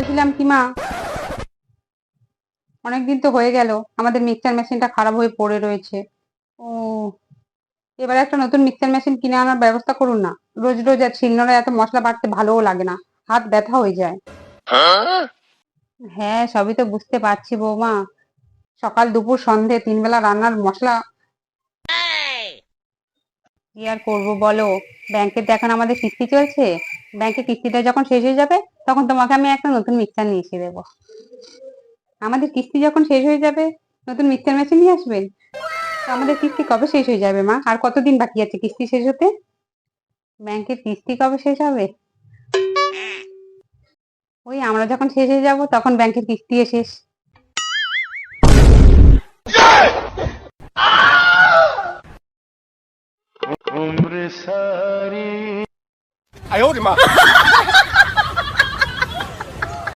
বলেছিলাম কি মা, অনেকদিন তো হয়ে গেল, আমাদের মিক্সচার মেশিনটা খারাপ হয়ে পড়ে রয়েছে। ও, এবার একটা নতুন মিক্সচার মেশিন কিনে আনার ব্যবস্থা করুন না। রোজ রোজ আর শিলনোড়ায় এত মশলা বাটতে ভালোও লাগে না, হাত ব্যথা হয়ে যায়। হ্যাঁ, সবই তো বুঝতে পারছি বৌমা। সকাল দুপুর সন্ধে 3 বেলা রান্নার মশলা কি আর করবো বলো। ব্যাংকের তো এখন আমাদের কিস্তি চলছে। ব্যাংকে কিস্তিটা যখন শেষ হয়ে যাবে, তখন তোমাকে আমি একটা নতুন মিক্সচার নিয়ে এসে দেবো। আমাদের কিস্তি যখন শেষ হয়ে যাবে, নতুন মিক্সচার মেশিন নিয়ে আসবেন? তো আমাদের কিস্তি কবে শেষ হয়ে যাবে মা? আর কতদিন বাকি আছে কিস্তি শেষ হতে? ব্যাংকের কিস্তি কবে শেষ হবে? ওই আমরা যখন শেষ হয়ে যাব, তখন ব্যাংকের কিস্তিও শেষ। उम्र सारी